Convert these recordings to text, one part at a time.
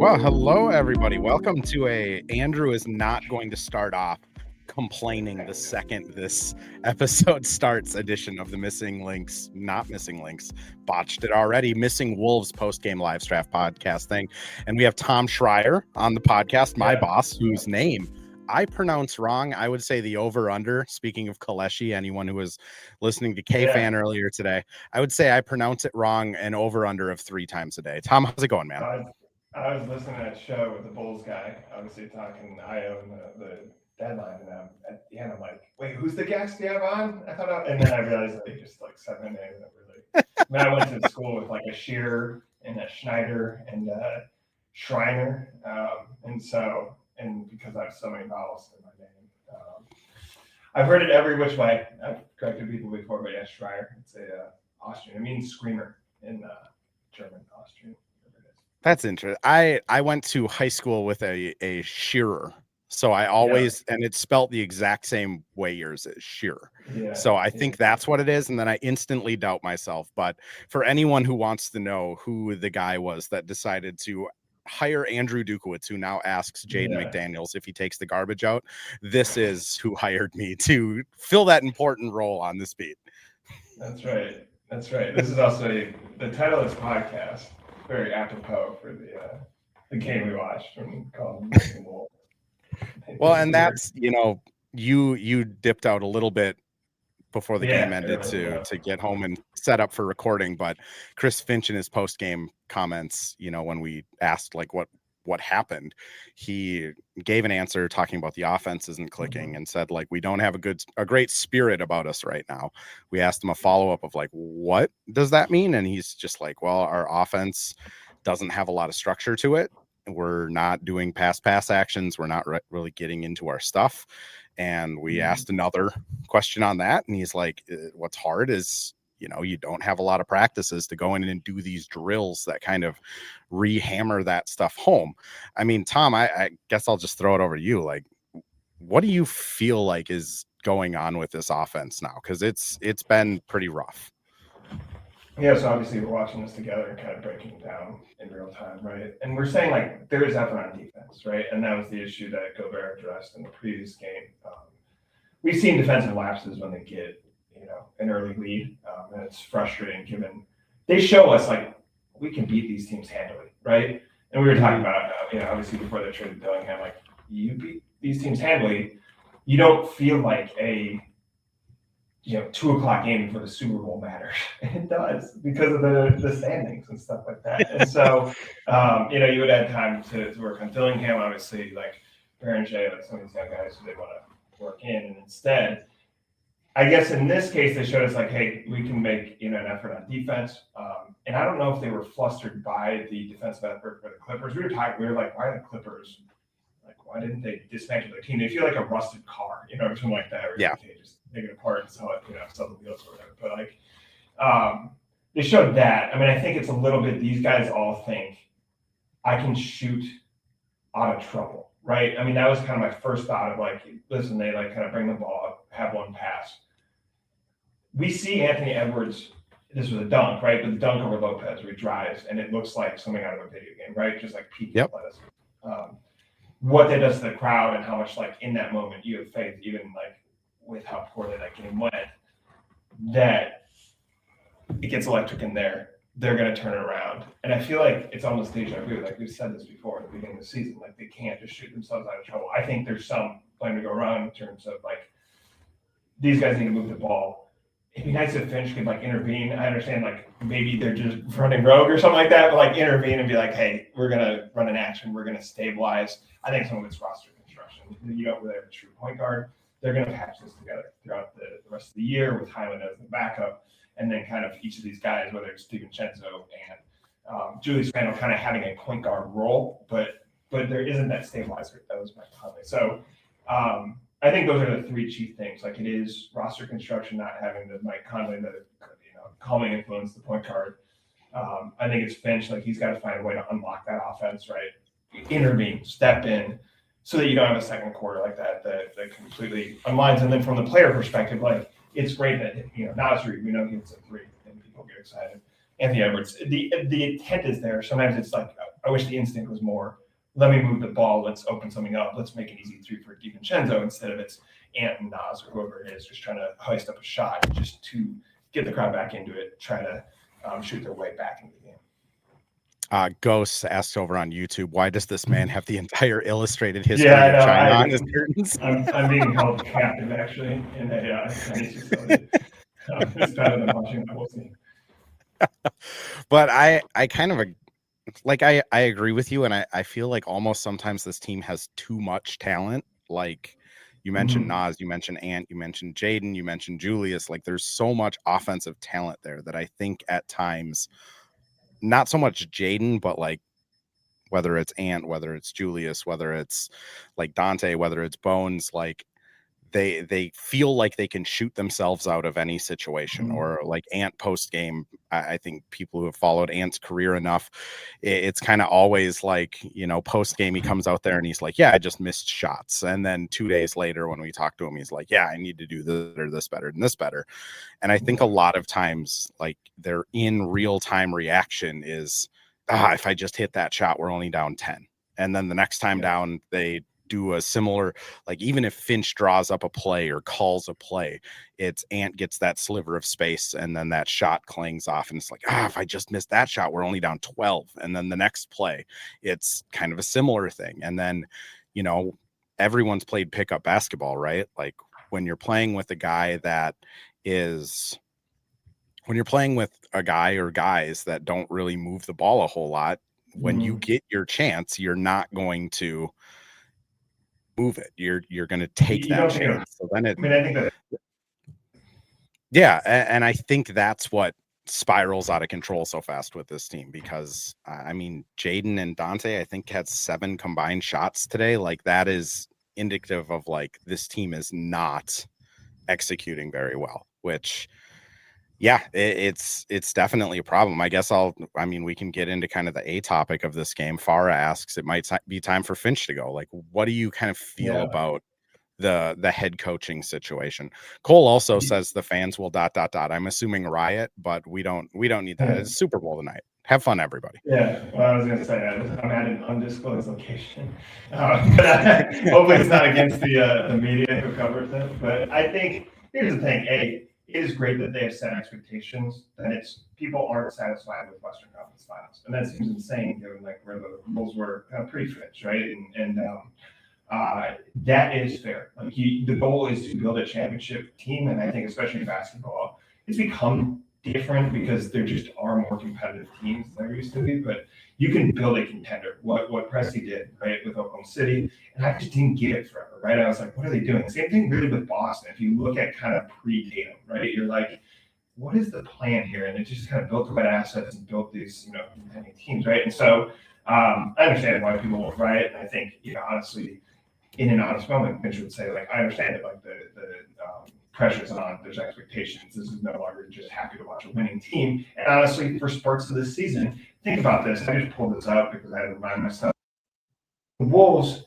Well, hello, everybody. Welcome to Andrew is not going to start off complaining the second this episode starts edition of the Not Missing Links, botched it already, Missing Wolves post-game live draft podcast thing. And we have Tom Schreier on the podcast, my boss, whose name I pronounce wrong. I would say the over-under, speaking of Kaleshi, anyone who was listening to K-Fan earlier today, I would say I pronounce it wrong, an over-under of 3 times a day. Tom, how's it going, man? I was listening to that show with the Bulls guy, obviously talking Io and the deadline, and at the end I'm like, wait, who's the guest you have on? And then I realized they just like said my name. I went to school with like a Shearer and a Schneider and a Schreiner, and because I have so many vowels in my name, I've heard it every which way. I've corrected people before, but yeah, Schreier. It's a Austrian. It means screamer in German, Austrian. That's interesting. I went to high school with a Shearer. So I always, and it's spelt the exact same way yours is, Shearer. Yeah, so I think that's what it is. And then I instantly doubt myself. But for anyone who wants to know who the guy was that decided to hire Andrew Dukowitz, who now asks Jaden McDaniels if he takes the garbage out, this is who hired me to fill that important role on this beat. That's right. This is also the title of this podcast. Very apropos for the game we watched when called Missing Wolves. Well, and that's, you dipped out a little bit before the game ended to get home and set up for recording, but Chris Finch in his post-game comments, when we asked like what happened, he gave an answer talking about the offense isn't clicking and said like we don't have a great spirit about us right now. We asked him a follow-up of like, what does that mean? And he's just like, well, our offense doesn't have a lot of structure to it. We're not doing pass actions. We're not really getting into our stuff. And we asked another question on that, and he's like, what's hard is you don't have a lot of practices to go in and do these drills that kind of re-hammer that stuff home. I mean, Tom, I guess I'll just throw it over to you. Like, what do you feel like is going on with this offense now? Because it's been pretty rough. Yeah, so obviously we're watching this together and kind of breaking it down in real time, right? And we're saying like there is effort on defense, right? And that was the issue that Gobert addressed in the previous game. We've seen defensive lapses when they get an early lead, and it's frustrating given they show us like we can beat these teams handily, right? And we were talking about obviously before they traded Dillingham, like you beat these teams handily, you don't feel like a 2:00 game before the Super Bowl matters. It does because of the standings and stuff like that. And so you would have time to work on Dillingham, obviously like Berenger, like some of these young guys who they want to work in, and instead. I guess in this case, they showed us like, hey, we can make an effort on defense. And I don't know if they were flustered by the defensive effort for the Clippers. We were like, why are the Clippers, like, why didn't they dismantle their team? They feel like a rusted car, or something like that. Or they just take it apart and sell it, sell the wheels or whatever. But like, they showed that. I mean, I think it's a little bit, these guys all think I can shoot out of trouble, right? I mean, that was kind of my first thought of like, listen, they like kind of bring the ball up, have one pass. We see Anthony Edwards, this was a dunk, right? But the dunk over Lopez where he drives, and it looks like something out of a video game, right? Just like peak athleticism. What that does to the crowd and how much like in that moment you have faith, even like with how poorly that game went, that it gets electric in there. They're going to turn it around. And I feel like it's almost deja vu. Like we've said this before at the beginning of the season, like they can't just shoot themselves out of trouble. I think there's some blame to go around in terms of like, these guys need to move the ball. It'd be nice if Finch could like intervene. I understand like maybe they're just running rogue or something like that, but like intervene and be like, hey, we're going to run an action. We're going to stabilize. I think some of it's roster construction. You don't really have a true point guard. They're going to patch this together throughout the rest of the year with Highland as the backup. And then kind of each of these guys, whether it's DiVincenzo and Julius Randle kind of having a point guard role, but there isn't that stabilizer. That was my comment. So I think those are the 3 chief things. Like it is roster construction, not having the Mike Conley, the calming influence, the point guard. I think it's Finch. Like he's got to find a way to unlock that offense, right? Intervene, step in, so that you don't have a second quarter like that completely unwinds. And then from the player perspective, like it's great that Nasri, we know he hits a 3 and people get excited. Anthony Edwards, the intent is there. Sometimes it's like I wish the instinct was more, let me move the ball, let's open something up, let's make an easy 3 for DiVincenzo instead of it's Ant and Nas or whoever it is just trying to hoist up a shot just to get the crowd back into it, try to shoot their way back into the game. Ghost asked over on YouTube, why does this man have the entire illustrated history of China on his curtains? I'm being held captive actually in a Chinese facility. It's better than watching the whole scene. But I kind of like I agree with you, and I feel like almost sometimes this team has too much talent. Like you mentioned Nas, you mentioned Ant, you mentioned Jaden, you mentioned Julius. Like there's so much offensive talent there that I think at times, not so much Jaden, but like whether it's Ant, whether it's Julius, whether it's like Dante, whether it's Bones, like they feel like they can shoot themselves out of any situation. Or like Ant post game, I think people who have followed Ant's career enough, it's kind of always like, you know, post game he comes out there and he's like, yeah, I just missed shots. And then 2 days later when we talk to him, he's like, yeah, I need to do this or this better and this better. And I think a lot of times like their in real time reaction is, if I just hit that shot, we're only down 10. And then the next time down, they do a similar, like even if Finch draws up a play or calls a play, it's Ant gets that sliver of space and then that shot clings off and it's like, if I just missed that shot, we're only down 12. And then the next play, it's kind of a similar thing. And then, you know, everyone's played pickup basketball, right? Like when you're playing with a guy that is, when you're playing with a guy or guys that don't really move the ball a whole lot, when you get your chance, you're not going to move it. You're going to take that chance. So then I think that. Yeah, and I think that's what spirals out of control so fast with this team because I mean Jaden and Dante I think had 7 combined shots today. Like that is indicative of like this team is not executing very well, which yeah, it's definitely a problem. I guess we can get into kind of the A topic of this game. Farah asks, it might be time for Finch to go. Like, what do you kind of feel about the head coaching situation? Cole also says the fans will ... I'm assuming riot, but we don't need that. It's Super Bowl tonight. Have fun, everybody. Yeah, well, I was going to say I'm at an undisclosed location. But hopefully it's not against the media who covers it. But I think here's the thing. It is great that they have set expectations, that it's people aren't satisfied with Western Conference Finals, and that seems insane given like where the Bulls were pre-Finch, right? And that is fair. Like the goal is to build a championship team, and I think especially in basketball, it's become different because there just are more competitive teams than there used to be. But you can build a contender. What Presti did, right, with Oklahoma City, and I just didn't get it forever, right? I was like, what are they doing? Same thing really with Boston. If you look at kind of pre-Tatum, right, you're like, what is the plan here? And it just kind of built the right assets and built these, contending teams, right? And so I understand why people will riot. I think, honestly, in an honest moment, Finch would say, like, I understand it, like the pressure's on, there's expectations. This is no longer just happy to watch a winning team. And honestly, for spurts of this season, think about this. I just pulled this up because I had to remind myself. The Wolves,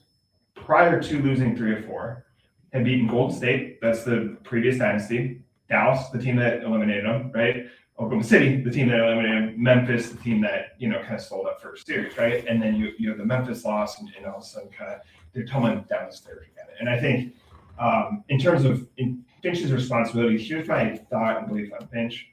prior to losing 3 of 4, had beaten Golden State. That's the previous dynasty. Dallas, the team that eliminated them, right? Oklahoma City, the team that eliminated them. Memphis, the team that, kind of stole that first series, right? And then you have the Memphis loss, and all of a sudden kind of they're tumbling down the stairs again. And I think in terms of Finch's responsibility, here's my thought and belief on Finch.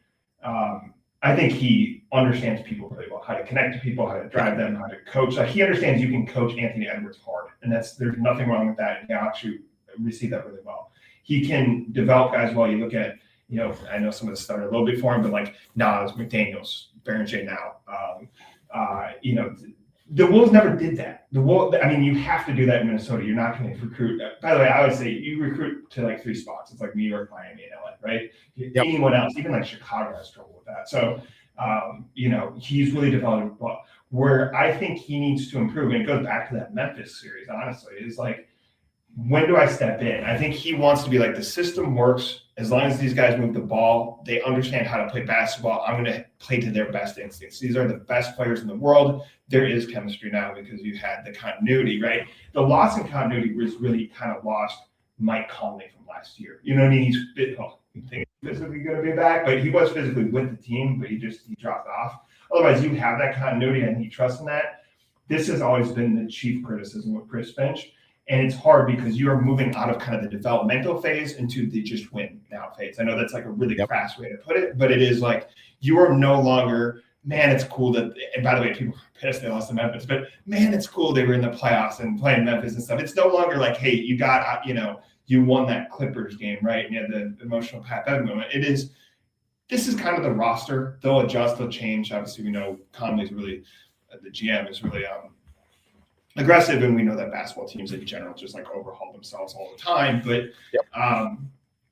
I think he understands people really well, how to connect to people, how to drive them, how to coach. Like he understands you can coach Anthony Edwards hard, and there's nothing wrong with that. And he actually received that really well. He can develop guys well. You look at, I know some of this started a little bit for him, but like Nas, McDaniels, Baron J now, the Wolves never did that. You have to do that in Minnesota. You're not going to recruit. By the way, I would say you recruit to like 3 spots. It's like New York, Miami, and LA, right? Yep. Anyone else, even like Chicago has trouble with that. So, he's really developed. But where I think he needs to improve, and it goes back to that Memphis series, honestly, is like, when do I step in? I think he wants to be like, the system works as long as these guys move the ball, they understand how to play basketball. I'm going to play to their best instincts. These are the best players in the world. There is chemistry now because you had the continuity, right? The loss in continuity was really kind of lost Mike Conley from last year. You know what I mean? He's physically going to be back, but he was physically with the team, but he dropped off. Otherwise, you have that continuity and he trusts in that. this has always been the chief criticism of Chris Finch. And it's hard because you are moving out of kind of the developmental phase into the just win now phase. I know that's like a really crass way to put it, but it is like you are no longer, man, it's cool that, and by the way, people are pissed they lost to Memphis, but man, it's cool they were in the playoffs and playing Memphis and stuff. It's no longer like, hey, you got, you won that Clippers game, right? And you had the emotional Pat Bev moment. This is kind of the roster. They'll adjust, they'll change. Obviously, we know Conley's really, the GM is really aggressive, and we know that basketball teams in general just like overhaul themselves all the time. But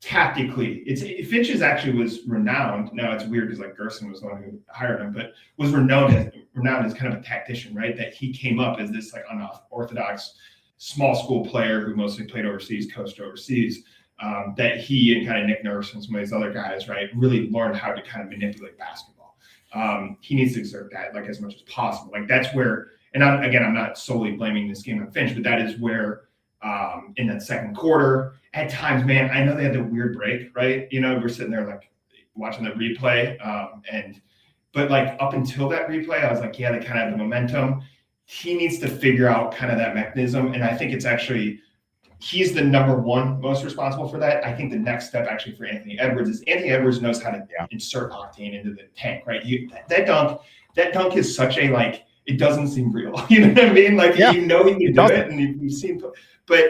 tactically, Finch actually was renowned. Now it's weird because like Gerson was the one who hired him, but was renowned as kind of a tactician, right? That he came up as this like unorthodox small school player who mostly played overseas, coached overseas. That he and kind of Nick Nurse and some of these other guys, right, really learned how to kind of manipulate basketball. He needs to exert that like as much as possible. Like that's where. And I'm not solely blaming this game on Finch, but that is where in that second quarter, at times, man, I know they had the weird break, right? We're sitting there like watching the replay. But like up until that replay, I was like, yeah, they kind of have the momentum. He needs to figure out kind of that mechanism. And I think it's actually, he's the number one most responsible for that. I think the next step actually for Anthony Edwards is Anthony Edwards knows how to insert octane into the tank, right? That dunk is such a like, it doesn't seem real. You know what I mean? Like, he can do it, and you've seen, but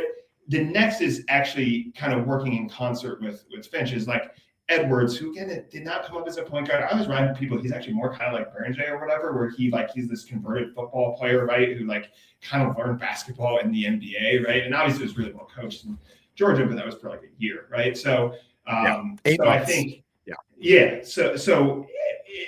the next is actually kind of working in concert with Finch is like Edwards, who again did not come up as a point guard. I was reminding people he's actually more kind of like Berenger or whatever, where he's this converted football player, right? Who like kind of learned basketball in the NBA, right? And obviously was really well coached in Georgia, but that was for like a year, right? So, I think, So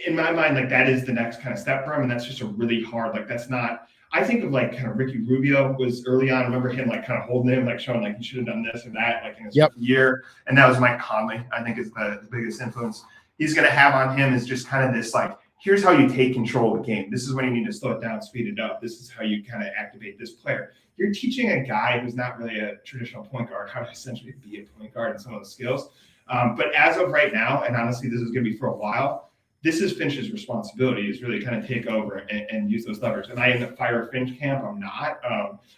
in my mind, like that is the next kind of step for him. And that's just a really hard, like that's not, I think of like kind of Ricky Rubio was early on. I remember him like kind of holding him, like showing like he should have done this or that, like in his year. And that was Mike Conley, I think is the biggest influence he's going to have on him is just kind of this, like, here's how you take control of the game. This is when you need to slow it down, speed it up. This is how you kind of activate this player. You're teaching a guy who's not really a traditional point guard how to essentially be a point guard and some of the skills. But as of right now, and honestly, this is going to be for a while, this is Finch's responsibility is really kind of take over and use those levers. And I am in the fire Finch camp. I'm not.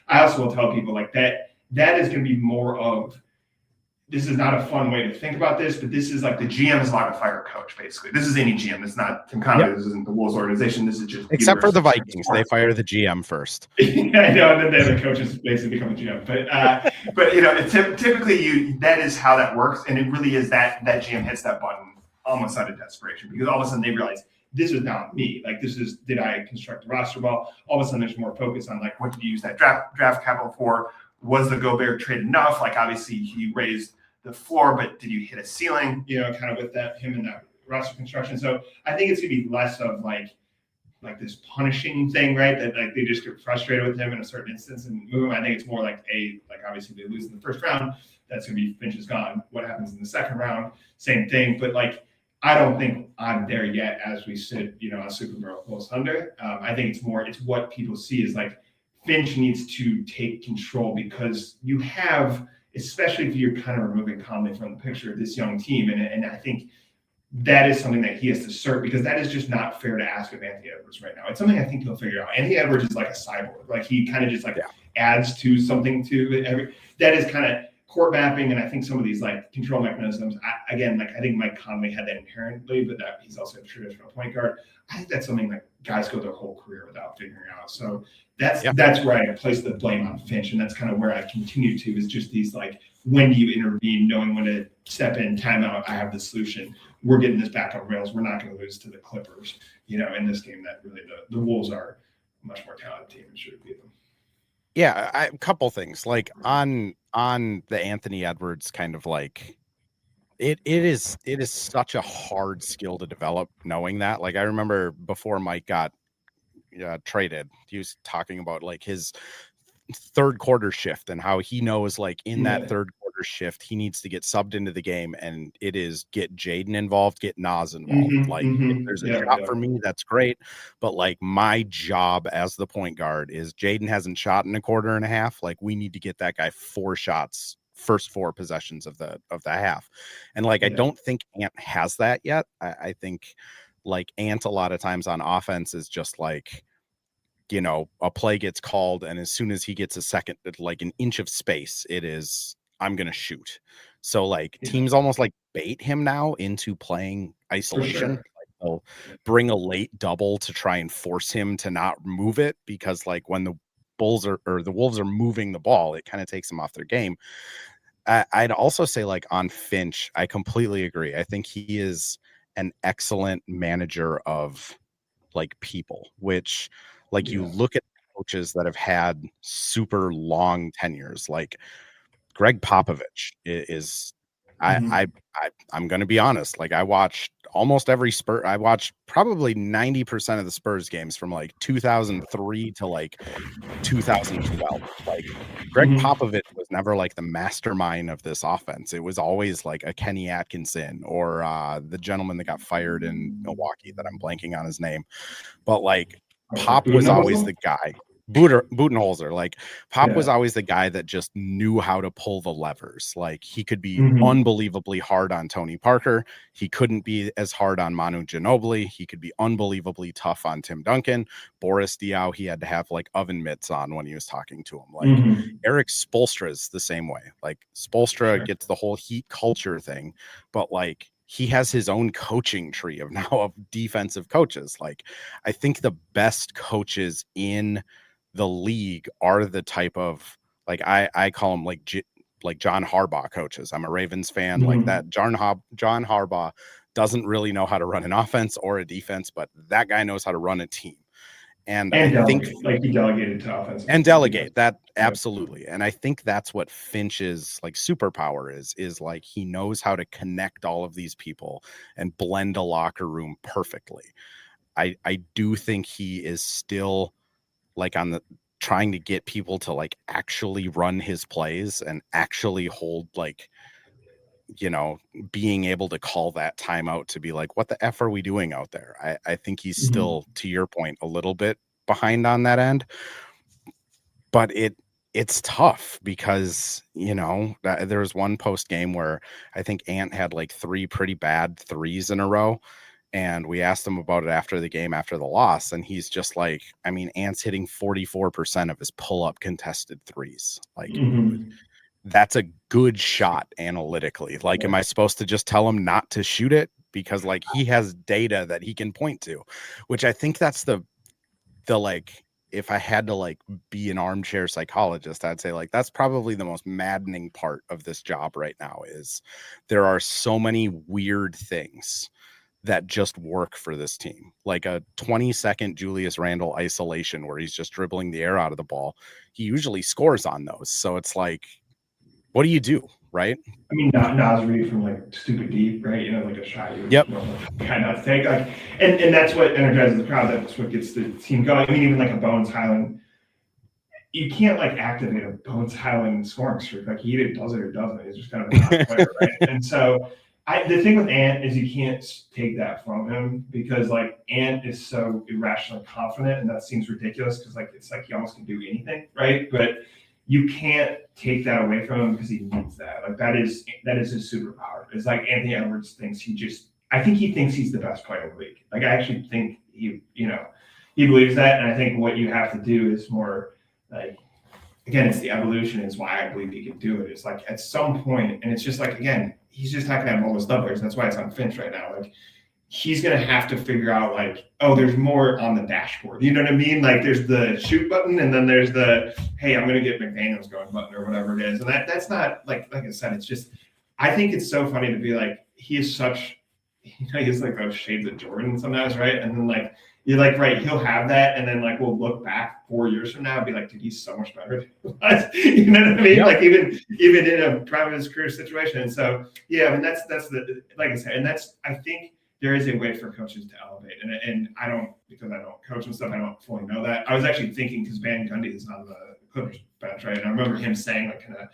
I also will tell people like that is going to be more of, this is not a fun way to think about this, but this is like the GM is allowed to fire a coach, basically. This is any GM. It's not Tim Conley. This isn't the Wolves organization. This is just except for the Vikings. They fire the GM first. I know, and then the coaches basically become a GM. But typically that is how that works, and it really is that GM hits that button almost out of desperation because all of a sudden they realize this is not me. Like did I construct the roster well? All of a sudden there's more focus on like what did you use that draft capital for? Was the Gobert trade enough? Like obviously he raised the floor, but did you hit a ceiling? Kind of with him and that roster construction. So I think it's gonna be less of like this punishing thing, right? That like they just get frustrated with him in a certain instance and move him. I think it's more like obviously they lose in the first round. That's gonna be Finch is gone. What happens in the second round? Same thing. But like I don't think I'm there yet as we sit, on Super Bowl Sunday. I think it's what people see is like Finch needs to take control because you have, especially if you're kind of removing Conley from the picture, this young team. And I think that is something that he has to assert because that is just not fair to ask of Anthony Edwards right now. It's something I think he'll figure out. Anthony Edwards is like a cyborg. Like he kind of just adds to something to that is kind of court mapping. And I think some of these like control mechanisms, I think Mike Conley had that inherently, but that he's also a traditional point guard. I think that's something that guys go their whole career without figuring out. So that's where I place the blame on Finch. And that's kind of where I continue to is just these like, when do you intervene, knowing when to step in, timeout, I have the solution. We're getting this back on rails. We're not going to lose to the Clippers, in this game that really the Wolves are a much more talented team and should beat them. Yeah, a couple things like on the Anthony Edwards kind of like it is such a hard skill to develop knowing that. Like I remember before Mike got traded, he was talking about like his third quarter shift and how he knows like in that third quarter shift he needs to get subbed into the game, and it is get Jaden involved, get Nas involved. If there's a shot for me, that's great, but like my job as the point guard is Jaden hasn't shot in a quarter and a half, like we need to get that guy 4 shots first 4 possessions of the half. And like I don't think Ant has that yet. I think like Ant a lot of times on offense is just like you know, a play gets called, and as soon as he gets a second, like an inch of space, it is, I'm going to shoot. So like teams almost like bait him now into playing isolation. Sure. Like they'll bring a late double to try and force him to not move it, because like when the Wolves are moving the ball, it kind of takes them off their game. I'd also say, like, on Finch, I completely agree. I think he is an excellent manager of like people, which like you look at coaches that have had super long tenures, like Greg Popovich is I'm going to be honest. Like I watched almost every I watched probably 90% of the Spurs games from like 2003 to like 2012. Like Greg Popovich was never like the mastermind of this offense. It was always like a Kenny Atkinson or the gentleman that got fired in Milwaukee that I'm blanking on his name. But like Pop was always the guy. Budenholzer, like Pop was always the guy that just knew how to pull the levers. Like he could be unbelievably hard on Tony Parker. He couldn't be as hard on Manu Ginobili. He could be unbelievably tough on Tim Duncan. Boris Diaw, he had to have like oven mitts on when he was talking to him. Like Eric Spoelstra is the same way. Like Spoelstra gets the whole Heat culture thing, but like he has his own coaching tree of now of defensive coaches. Like I think the best coaches in the league are the type of, like I call them like John Harbaugh coaches. I'm a Ravens fan. Like that John Harbaugh doesn't really know how to run an offense or a defense, but that guy knows how to run a team. And I think like he delegated to offense and delegate that. Absolutely. And I think that's what Finch's like superpower is like, he knows how to connect all of these people and blend a locker room perfectly. I do think he is still like on the trying to get people to like actually run his plays and actually hold, like, you know, being able to call that timeout to be like, what the F are we doing out there? I think he's still, to your point, a little bit behind on that end, but it's tough because, you know, there was one post game where I think Ant had like 3 pretty bad threes in a row. And we asked him about it after the game, after the loss. And he's just like, I mean, Ant's hitting 44% of his pull-up contested threes. Like, that's a good shot analytically. Like, am I supposed to just tell him not to shoot it? Because, like, he has data that he can point to, which I think that's the like, if I had to, like, be an armchair psychologist, I'd say, like, that's probably the most maddening part of this job right now is there are so many weird things that just work for this team. Like a 20-second Julius Randle isolation where he's just dribbling the air out of the ball. He usually scores on those. So it's like, what do you do, right? I mean, Nas Reed from like stupid deep, right? You know, like a shot you kind of take. Like, and that's what energizes the crowd. That's what gets the team going. I mean, even like a Bones Highland, you can't like activate a Bones Highland scoring streak. Like he either does it or doesn't. He's just kind of a top player, right? And so the thing with Ant is you can't take that from him because like Ant is so irrationally confident, and that seems ridiculous because like it's like he almost can do anything, right? But you can't take that away from him because he needs that. Like that is his superpower. It's like Anthony Edwards thinks I think he thinks he's the best player in the league. Like I actually think he believes that, and I think what you have to do is more like, again, it's the evolution is why I believe he can do it. It's like at some point, and it's just like, again, he's just not going to have all those doublers. That's why it's on Finch right now. Like he's going to have to figure out like, oh, there's more on the dashboard. You know what I mean? Like there's the shoot button and then there's the, hey, I'm going to get McDaniels going button or whatever it is. And that's not like I said, it's just, I think it's so funny to be like, he is such, you know, he's like those shades of Jordan sometimes, right? And then like, you're like, right, he'll have that, and then like we'll look back 4 years from now and be like, dude, he's so much better. You know what I mean? Yep. Like even in a prime of his career situation. And so yeah, I mean that's the, like I said, and that's, I think there is a way for coaches to elevate. And I don't, because I don't coach and stuff, I don't fully know that. I was actually thinking because Van Gundy is on the Clippers bench, right? And I remember him saying like kind of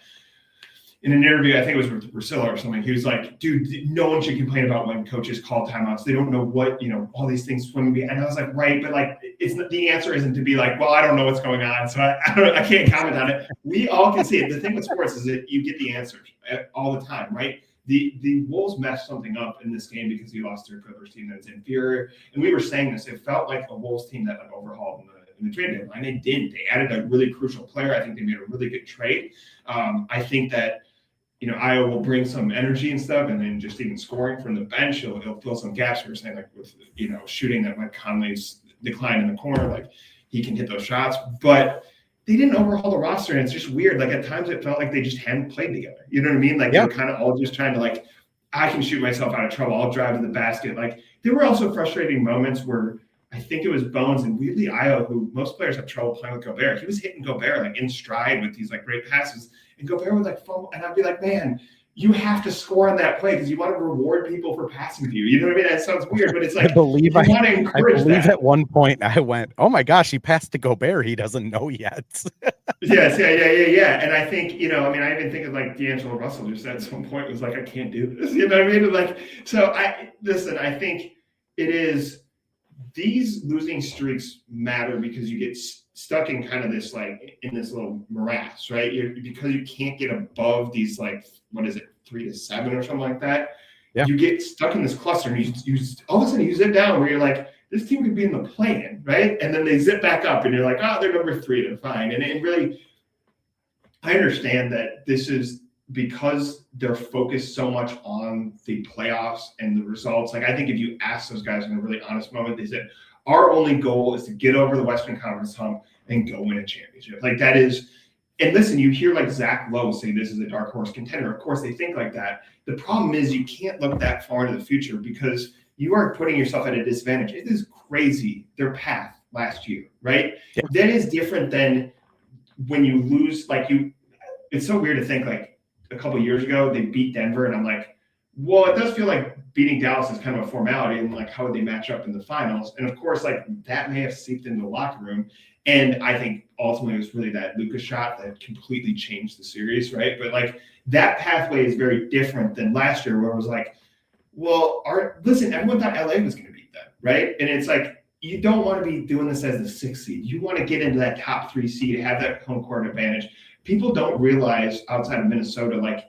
in an interview, I think it was with Russillo or something, he was like, dude, no one should complain about when coaches call timeouts. They don't know what, you know, all these things swim be. And I was like, right, but like, it's not, the answer isn't to be like, well, I don't know what's going on, so I can't comment on it. We all can see it. The thing with sports is that you get the answers all the time, right? The Wolves messed something up in this game because he lost to a Clippers team that was inferior. And we were saying this, it felt like a Wolves team that like overhauled in the trade deadline. They did. They added a really crucial player. I think they made a really good trade. I think that, Iowa will bring some energy and stuff, and then just even scoring from the bench, he'll fill some gaps. We were saying, like, with, shooting that, like, Conley's decline in the corner, like, he can hit those shots. But they didn't overhaul the roster, and it's just weird. Like, at times it felt like they just hadn't played together. You know what I mean? Like, They were kind of all just trying to, like, I can shoot myself out of trouble. I'll drive to the basket. Like, there were also frustrating moments where I think it was Bones and weirdly Io, who most players have trouble playing with Gobert. He was hitting Gobert, like, in stride with these, like, great passes. And Gobert would, like, fumble. And I'd be like, man, you have to score on that play because you want to reward people for passing to you. You know what I mean? That sounds weird, but it's like, I believe that. At one point I went, oh my gosh, he passed to Gobert. He doesn't know yet. Yes. Yeah. And I think, I even think of, like, D'Angelo Russell just at some point was like, I can't do this. You know what I mean? Like, so I think it is, these losing streaks matter because you get stuck in kind of this, like, in this little morass, right? Because you can't get above these, like, what is it, 3 to 7 or something like that. Yeah. You get stuck in this cluster, and you all of a sudden you zip down where you're like, this team could be in the play-in, right? And then they zip back up, and you're like, oh, they're number 3, they're fine. And it really, I understand that this is because they're focused so much on the playoffs and the results. Like, I think if you ask those guys in a really honest moment, they said, our only goal is to get over the Western Conference hump and go win a championship. Like, that is, and listen, you hear, like, Zach Lowe say this is a dark horse contender. Of course, they think like that. The problem is you can't look that far into the future because you are putting yourself at a disadvantage. It is crazy, their path last year, right? Yeah. That is different than when you lose, like, it's so weird to think, like, a couple of years ago, they beat Denver, and I'm like, well, it does feel like beating Dallas is kind of a formality, and, like, how would they match up in the finals? And of course, like, that may have seeped into the locker room. And I think ultimately it was really that Lucas shot that completely changed the series, right? But, like, that pathway is very different than last year, where it was like, well, listen, everyone thought LA was going to beat them, right? And it's like, you don't want to be doing this as the 6th seed. You want to get into that top 3 seed, have that home court advantage. People don't realize outside of Minnesota, like,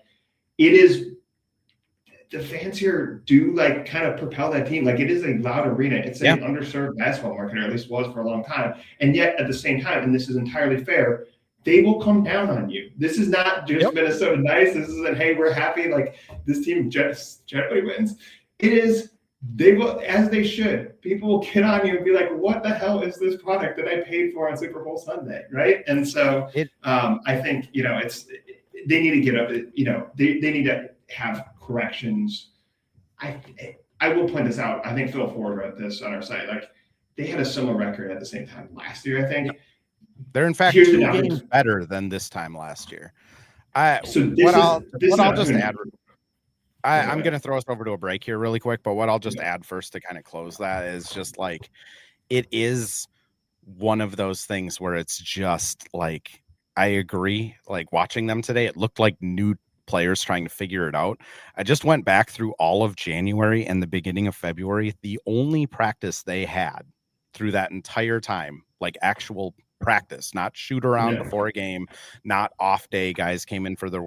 it is, the fans here do, like, kind of propel that team. Like, it is a loud arena. It's an underserved basketball market, or at least was for a long time. And yet at the same time, and this is entirely fair, they will come down on you. This is not just Minnesota nice. This isn't, hey, we're happy, like, this team generally wins. It is, they will, as they should. People will get on you and be like, what the hell is this product that I paid for on Super Bowl Sunday, right? And so I think, they need to get up, they need to have corrections. I will point this out. I think Phil Ford wrote this on our site. Like, they had a similar record at the same time last year, I think. They're, in fact, 2 games better than this time last year. I'll just add, I'm going to throw us over to a break here really quick, but what I'll just add first to kind of close that is just, like, it is one of those things where it's just, like, I agree. Like, watching them today, it looked like new players trying to figure it out. I just went back through all of January and the beginning of February. The only practice they had through that entire time, like actual practice, not shoot around before a game, not off day, guys came in for their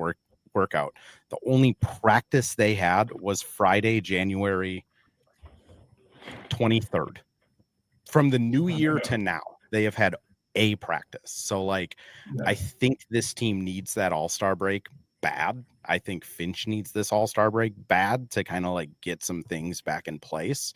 workout. The only practice they had was Friday, January 23rd. From the new year to now, they have had a practice. So, like, I think this team needs that all-star break bad. I think Finch needs this all-star break bad to kind of, like, get some things back in place.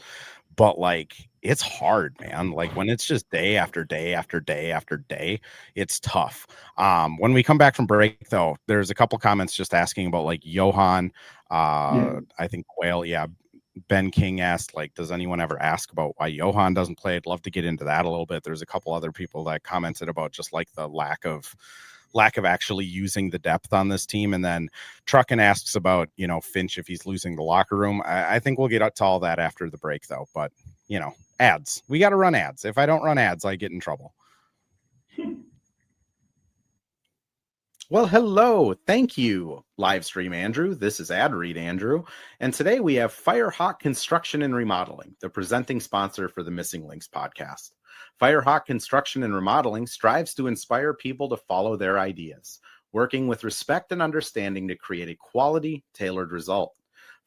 But, like, it's hard, man. Like, when it's just day after day after day after day, it's tough. When we come back from break, though, there's a couple comments just asking about, like, Johan. I think Quayle, Ben King asked, like, does anyone ever ask about why Johan doesn't play? I'd love to get into that a little bit. There's a couple other people that commented about just, like, the lack of actually using the depth on this team. And then Truckin asks about, Finch, if he's losing the locker room. I think we'll get to all that after the break, though. But, ads. We got to run ads. If I don't run ads, I get in trouble. Well, hello. Thank you, Livestream Andrew. This is Ad Read Andrew. And today we have Firehawk Construction and Remodeling, the presenting sponsor for the Missing Links podcast. Firehawk Construction and Remodeling strives to inspire people to follow their ideas, working with respect and understanding to create a quality, tailored result.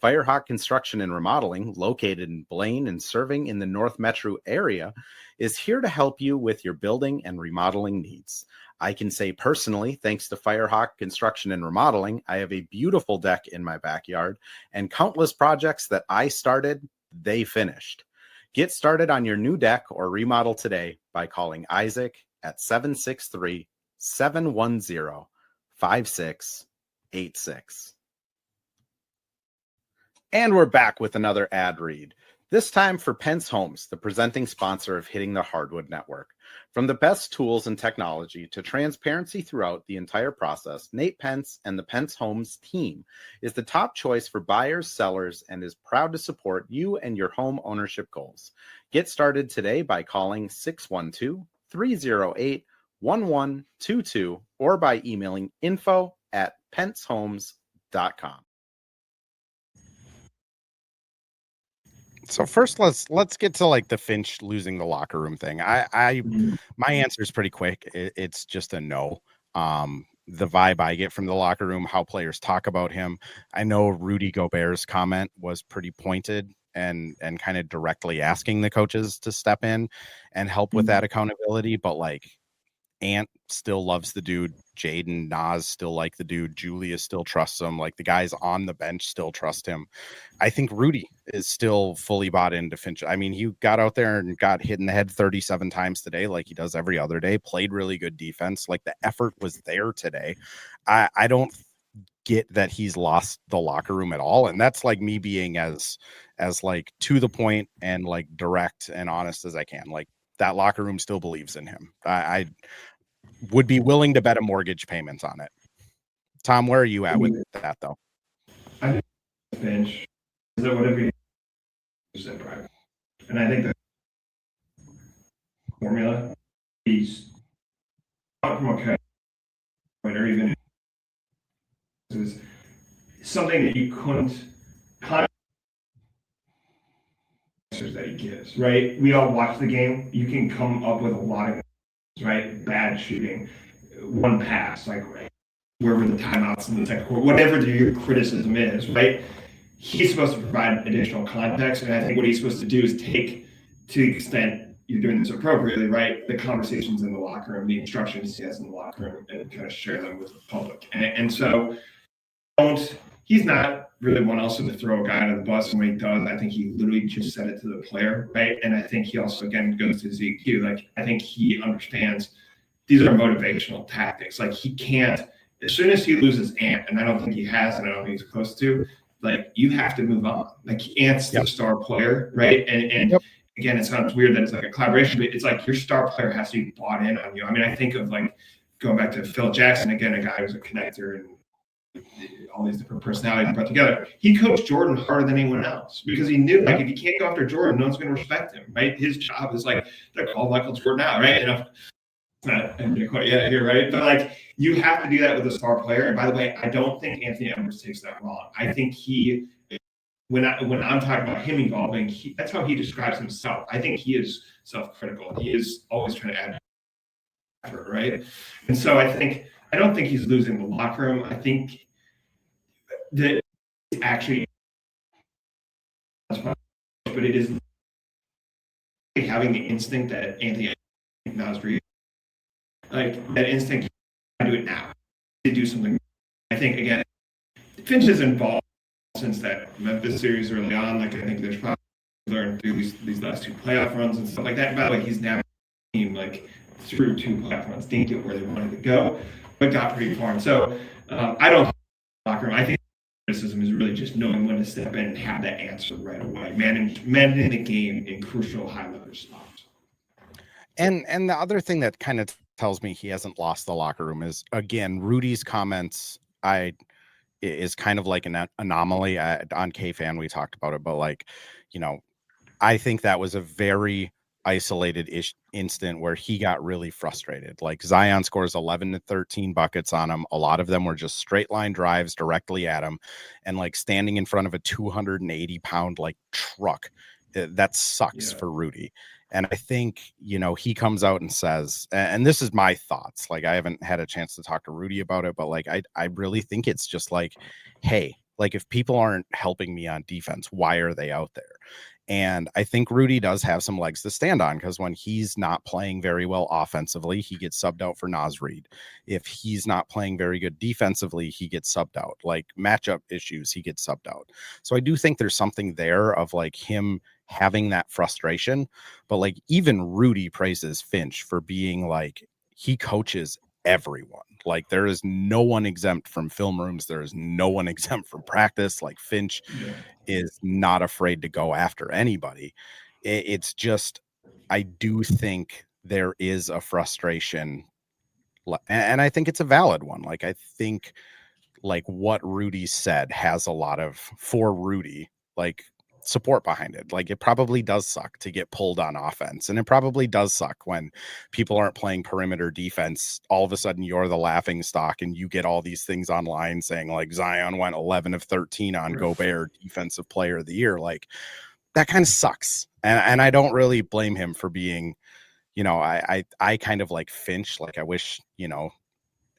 Firehawk Construction and Remodeling, located in Blaine and serving in the North Metro area, is here to help you with your building and remodeling needs. I can say personally, thanks to Firehawk Construction and Remodeling, I have a beautiful deck in my backyard and countless projects that I started, they finished. Get started on your new deck or remodel today by calling Isaac at 763-710-5686. And we're back with another ad read, this time for Pence Homes, the presenting sponsor of Hitting the Hardwood Network. From the best tools and technology to transparency throughout the entire process, Nate Pence and the Pence Homes team is the top choice for buyers, sellers, and is proud to support you and your home ownership goals. Get started today by calling 612-308-1122 or by emailing info@pencehomes.com. So first, let's get to like the Finch losing the locker room thing. My answer is pretty quick. It's just a no. The vibe I get from the locker room, how players talk about him. I know Rudy Gobert's comment was pretty pointed and kind of directly asking the coaches to step in and help with that accountability. But like, Ant still loves the dude. Jaden, Nas still like the dude. Julia still trusts him. Like the guys on the bench still trust him. I think Rudy is still fully bought into Finch. I mean, he got out there and got hit in the head 37 times today, like he does every other day. Played really good defense. Like the effort was there today. I don't get that he's lost the locker room at all. And that's like me being as like to the point and like direct and honest as I can. Like that locker room still believes in him. I would be willing to bet a mortgage payment on it. Tom, where are you at with that though? I think Finch is that whatever you said, right? And I think that formula he's not from okay or even is something that you couldn't answers that he gives, right? We all watch the game. You can come up with a lot of right? Bad shooting, one pass, like where were the timeouts in the second quarter, whatever your criticism is, right? He's supposed to provide additional context, and I think what he's supposed to do is take, to the extent you're doing this appropriately, right, the conversations in the locker room, the instructions he has in the locker room, and kind of share them with the public. And so he's not really one also to throw a guy under the bus, and when he does, I think he literally just said it to the player, right? And I think he also, again, goes to ZQ. Like, I think he understands these are motivational tactics. Like, he can't, as soon as he loses Ant, and I don't think he has, and I don't think he's close to, like, you have to move on. Like, Ant's the star player, right? And again, it sounds weird that it's like a collaboration, but it's like your star player has to be bought in on you. I mean, I think of like going back to Phil Jackson, again, a guy who's a connector and all these different personalities brought together. He coached Jordan harder than anyone else because he knew, like, if you can't go after Jordan, no one's going to respect him, right? His job is like, they're called Michael Jordan out, right? And it's not quite yet here, right? But like, you have to do that with a star player. And by the way, I don't think Anthony Edwards takes that wrong. I think he, when I'm talking about him evolving, that's how he describes himself. I think he is self-critical. He is always trying to add effort, right? And so I don't think he's losing the locker room. I think that actually, but it is having the instinct that Anthony Nasri, like that instinct, I do it now, to do something. I think again, Finch is involved since that Memphis series early on. Like, I think there's probably learned through these last two playoff runs and stuff like that. And by the way, he's now team like through two playoff runs, didn't get where they wanted to go, but got pretty far. And so I don't locker room. I think criticism is really just knowing when to step in and have that answer right away, managing the game in crucial high leverage spots. And the other thing that kind of tells me he hasn't lost the locker room is, again, Rudy's comments is kind of like an anomaly. On K-Fan we talked about it, but like, you know, I think that was a very isolated instant where he got really frustrated. Like, Zion scores 11 to 13 buckets on him. A lot of them were just straight line drives directly at him, and like standing in front of a 280-pound like truck. That sucks for Rudy. And I think, you know, he comes out and says, and this is my thoughts, like, I haven't had a chance to talk to Rudy about it, but like, I really think it's just like, hey, Like, if people aren't helping me on defense, why are they out there? And I think Rudy does have some legs to stand on, because when he's not playing very well offensively, he gets subbed out for Naz Reid. If he's not playing very good defensively, he gets subbed out. Like, matchup issues, he gets subbed out. So I do think there's something there of like him having that frustration. But like, even Rudy praises Finch for being like, he coaches everyone. Like, there is no one exempt from film rooms. There is no one exempt from practice. Like, Finch is not afraid to go after anybody. It's just, I do think there is a frustration, and I think it's a valid one. Like, I think like what Rudy said has a lot of, for Rudy, like, support behind it. Like, it probably does suck to get pulled on offense, and it probably does suck when people aren't playing perimeter defense. All of a sudden you're the laughing stock, and you get all these things online saying like Zion went 11 of 13 on Gobert, defensive player of the year. Like, that kind of sucks, and I don't really blame him for being, you know, I kind of like Finch. Like, I wish, you know,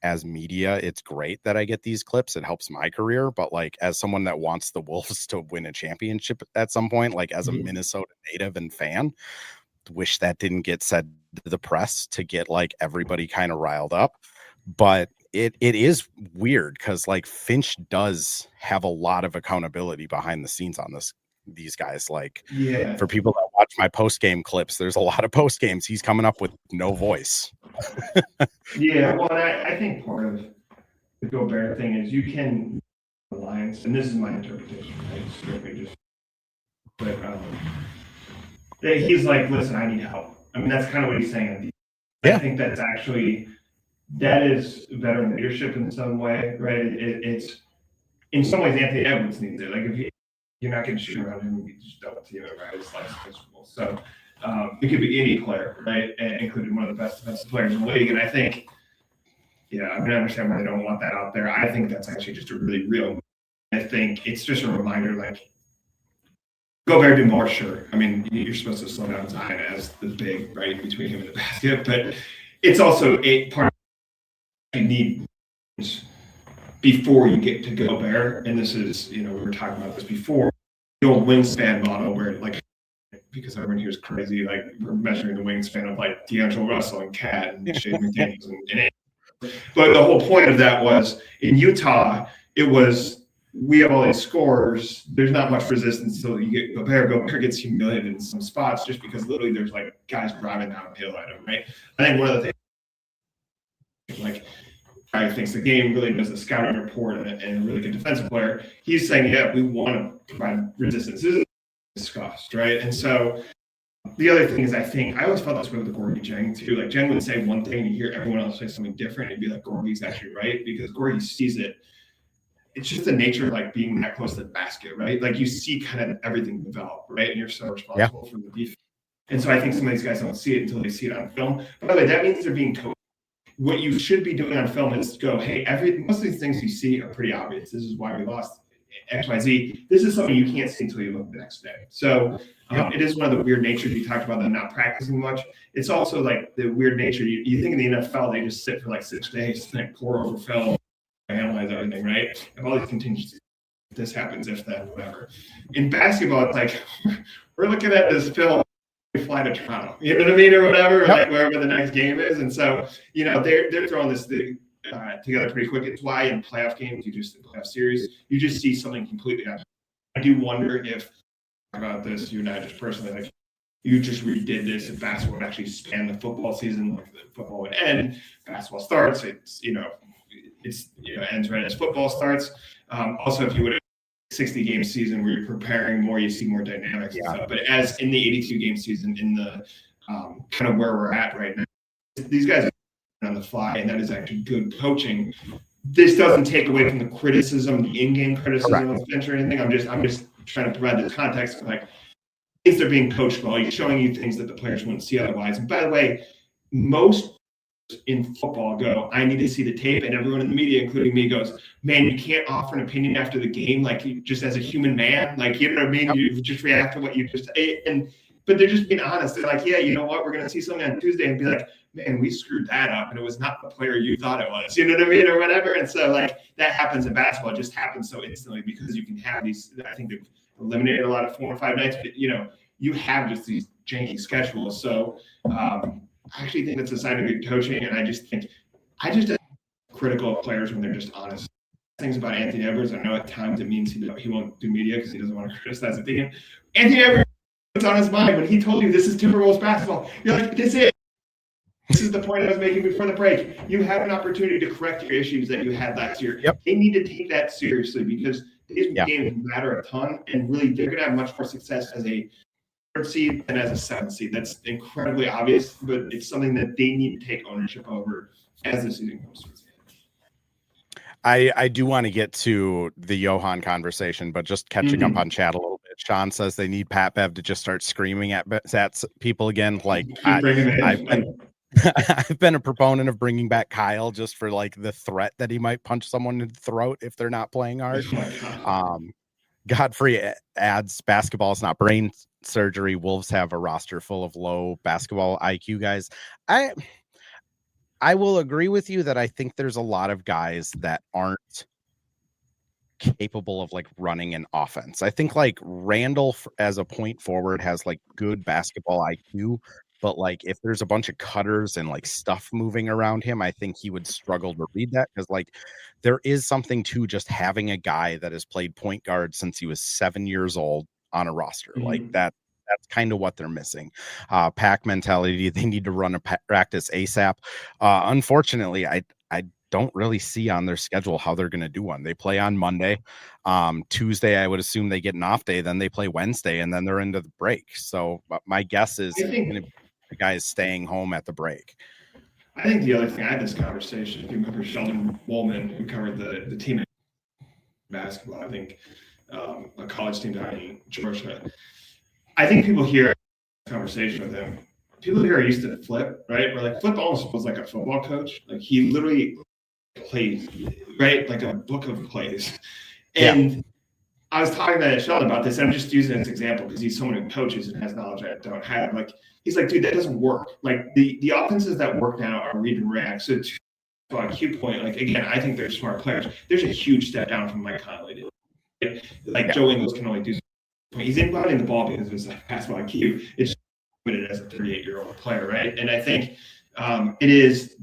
as media, it's great that I get these clips. It helps my career. But like, as someone that wants the Wolves to win a championship at some point, like as a Minnesota native and fan, wish that didn't get said to the press to get like everybody kind of riled up. But it is weird, because like Finch does have a lot of accountability behind the scenes on these guys. Like, for people that watch my post-game clips, there's a lot of post games he's coming up with no voice. Well, I think part of the Gobert thing is you can alliance, and this is my interpretation, right? Strictly just, but that he's like, listen, I need help. I mean, that's kind of what he's saying. I think that's actually, that is veteran leadership in some way, right? It's in some ways Anthony Edwards needs it. Like, if you're not going to shoot around him, you just double team it, right? It's less miserable. So it could be any player, right? Including one of the best defensive players in the league. And I think, I understand why they don't want that out there. I think that's actually just a really real. I think it's just a reminder, like, Gobert do more, sure. I mean, you're supposed to slow down Zion as the big, right, between him and the basket. But it's also a part of you need before you get to Gobert. And this is, we were talking about this before, the old wingspan model where, like, because everyone here is crazy, like, we're measuring the wingspan of like D'Angelo Russell and Cat and Shane McDaniels and but the whole point of that was in Utah, it was, we have all these scores, there's not much resistance until you get Gobert gets humiliated in some spots just because literally there's like guys driving downhill at him, right? I think one of the things, like, I think the game really does a scouting report and a really good defensive player. He's saying, we want to provide resistance. This is discussed, right? And so the other thing is, I always felt this way with Gorgie Jang too. Like, Jang would say one thing, and you hear everyone else say something different, and you'd be like, Gorgie's actually right, because Gorgie sees it. It's just the nature of like being that close to the basket, right? Like, you see kind of everything develop, right? And you're so responsible for the defense. And so I think some of these guys don't see it until they see it on film. By the way, that means they're being coached. What you should be doing on film is go, hey, most of these things you see are pretty obvious. This is why we lost XYZ. This is something you can't see until you look the next day. So it is one of the weird natures you talked about, them not practicing much. It's also like the weird nature. You think in the NFL, they just sit for like 6 days and like pour over film, analyze everything, right? And all these contingencies. This happens, if that, whatever. In basketball, it's like, we're looking at this film, we fly to Toronto, you know what I mean, or whatever, like wherever the next game is. And so, they're throwing this thing together pretty quick. It's why in playoff games, playoff series, you just see something completely different. I do wonder if, about this, you and I just personally, like, you just redid this, if basketball would actually span the football season, like the football would end, basketball starts, it's ends right as football starts. Also, if you would have 60-game season where you're preparing more, you see more dynamics and stuff. But as in the 82-game season, in the kind of where we're at right now, these guys are on the fly, and that is actually good coaching. This doesn't take away from the criticism, the in-game criticism of Finch or anything. I'm just trying to provide the context of, like, if they're being coached well, he's showing you things that the players wouldn't see otherwise. And by the way, most in football go, I need to see the tape, and everyone in the media, including me, goes, man, you can't offer an opinion after the game, like, you just as a human man, like, you know what I mean? You just react to what you just but they're just being honest. They're like, you know what, we're going to see something on Tuesday and be like, man, we screwed that up, and it was not the player you thought it was, you know what I mean, or whatever. And so like that happens in basketball. It just happens so instantly because you can have these. I think they've eliminated a lot of 4 or 5 nights, but you have just these janky schedules. So I actually think that's a sign of good coaching, and I just critical of players when they're just honest. Things about Anthony Edwards, I know at times it means he won't do media because he doesn't want to criticize the team. Anthony Edwards, what's on his mind when he told you this is Timberwolves basketball? You're like, this is the point I was making before the break. You have an opportunity to correct your issues that you had last year. Yep. They need to take that seriously because these games matter a ton, and really they're going to have much more success as a 3rd seed than as a 7th seed. That's incredibly obvious, but it's something that they need to take ownership over as the season goes. I do want to get to the Johan conversation, but just catching up on chat a little bit. Sean says they need Pat Bev to just start screaming at people again. Like I've been a proponent of bringing back Kyle just for like the threat that he might punch someone in the throat if they're not playing hard. Godfrey adds basketball is not brain surgery. Wolves have a roster full of low basketball IQ guys. I will agree with you that I think there's a lot of guys that aren't capable of like running an offense. I think like Randall as a point forward has like good basketball IQ, but like if there's a bunch of cutters and like stuff moving around him, I think he would struggle to read that because like there is something to just having a guy that has played point guard since he was 7 years old on a roster like that. That's kind of what they're missing. Pack mentality. They need to run a practice ASAP. Unfortunately, I don't really see on their schedule how they're going to do one. They play on Monday. Tuesday, I would assume they get an off day. Then they play Wednesday, and then they're into the break. So my guess is the guys staying home at the break. I think the other thing, I had this conversation, if you remember Sheldon Woolman, who covered the team in basketball, I think a college team down in Georgia. I think people hear conversation with him. People here are used to Flip, right? Where like Flip almost was like a football coach. Like he literally plays, right? Like a book of plays. And I was talking to Sheldon about this, and I'm just using this example because he's someone who coaches and has knowledge I don't have. Like he's like, dude, that doesn't work. Like the offenses that work now are read and react. So to a IQ point, like again, I think they're smart players. There's a huge step down from Mike Conley. Like Joe Ingles can only do. He's inbounding the ball because of his basketball IQ. It's limited as a 38-year-old player, right? And I think it is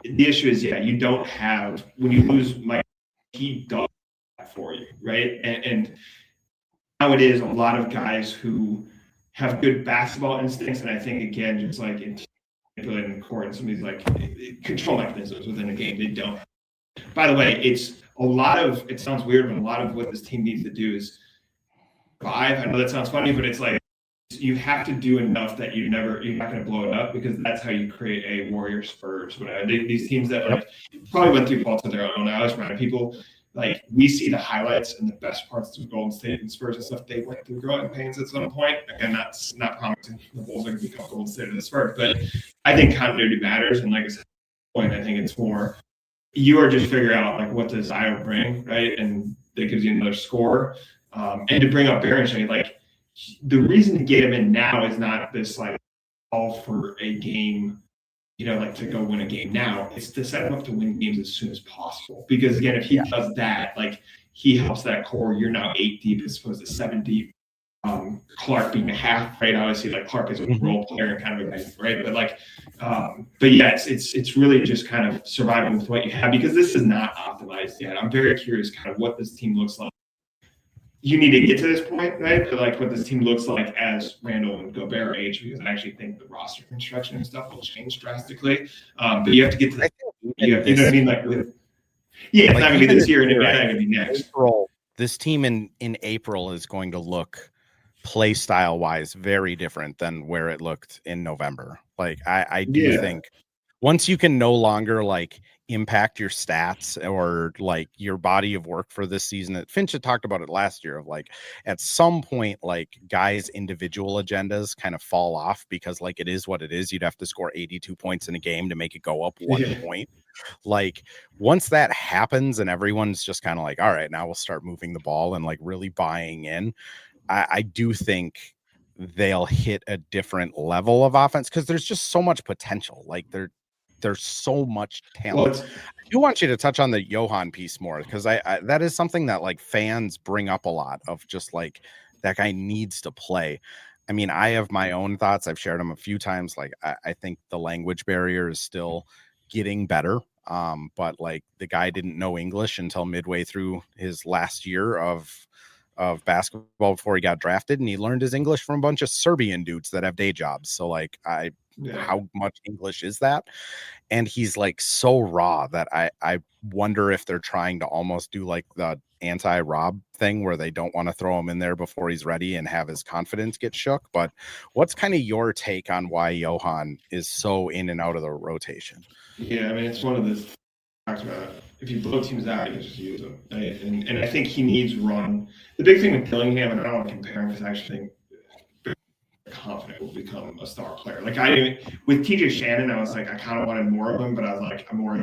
the issue is you don't have when you lose Mike, he does that for you, right? And now it is a lot of guys who have good basketball instincts, and I think again, just like in the court and some of these like control mechanisms within a game, they don't. By the way, it's a lot of. It sounds weird, but a lot of what this team needs to do is. I know that sounds funny, but it's like you have to do enough that you're not going to blow it up because that's how you create a Warrior Spurs. Whatever. These teams that like probably went through faults of their own. I was reminding people like we see the highlights and the best parts of Golden State and Spurs and stuff. They went through growing pains at some point. Again, that's not promising the Bulls are going to become Golden State or the Spurs, but I think continuity matters. And like I said, I think it's more you are just figuring out like what does Io bring, right? And that gives you another score. And to bring up Berenger, like the reason to get him in now is not this like all for a game, like to go win a game now. It's to set him up to win games as soon as possible. Because again, if he does that, like he helps that core. You're now 8 deep as opposed to 7 deep. Clark being a half, right? Obviously, like Clark is a role player and kind of a guy, right? But like, it's really just kind of surviving with what you have because this is not optimized yet. I'm very curious, kind of what this team looks like. You need to get to this point, right? But like what this team looks like as Randall and Gobert age, because I actually think the roster construction and stuff will change drastically. But you have to get to you know what I mean? Like with it's not gonna be this year and it's not gonna be next. This team in April is going to look play style wise very different than where it looked in November. Like I do think once you can no longer like impact your stats or like your body of work for this season, that Finch had talked about it last year of like at some point like guys individual agendas kind of fall off because like it is what it is. You'd have to score 82 points in a game to make it go up 1 point. Like once that happens and everyone's just kind of like, all right, now we'll start moving the ball and like really buying in. I do think they'll hit a different level of offense because there's just so much potential. Like there's so much talent. Well, I do want you to touch on the Johan piece more because I that is something that like fans bring up a lot of just like that guy needs to play. I mean, I have my own thoughts. I've shared them a few times. Like I think the language barrier is still getting better. But like the guy didn't know English until midway through his last year of basketball before he got drafted, and he learned his English from a bunch of Serbian dudes that have day jobs. So like how much English is that? And he's like so raw that I wonder if they're trying to almost do like the anti-Rob thing where they don't want to throw him in there before he's ready and have his confidence get shook. But what's kind of your take on why Johan is so in and out of the rotation? Yeah, I mean, it's one of the talks about if you blow teams out, you just use them. Right? And I think he needs run. The big thing with Dillingham, and I don't want to compare him because I actually think confident will become a star player. Like with TJ Shannon, I was like, I kind of wanted more of him, but I was like, I'm more a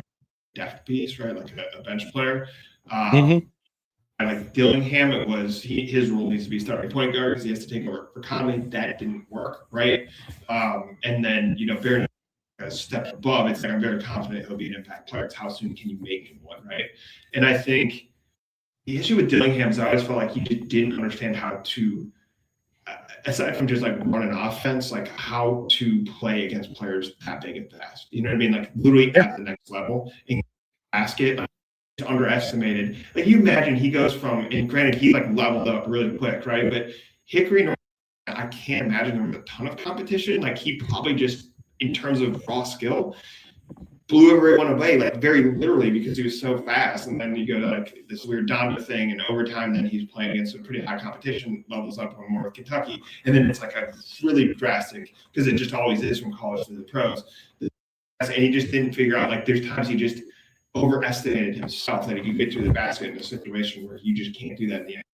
depth piece, right? Like a bench player. And like Dillingham, it was his role needs to be starting point guard because he has to take over for Conley. That didn't work, right? And then Baron a step above. It's like I'm very confident he'll be an impact player. It's how soon can you make him one, right? And I think the issue with Dillingham is I always felt like he just didn't understand how to. Aside from just like running offense, like how to play against players that big and fast. You know what I mean? Like literally at the next level. And basket underestimated. Like you imagine he goes from, and granted he like leveled up really quick, right? But Hickory, I can't imagine there was a ton of competition. Like he probably just, in terms of raw skill, blew everyone away, like very literally because he was so fast. And then you go to like this weird Donda thing and overtime, then he's playing against some pretty high competition, levels up one more with Kentucky. And then it's like a really drastic, because it just always is from college to the pros. And he just didn't figure out, like there's times he just overestimated himself that he could get through the basket in a situation where you just can't do that in the end.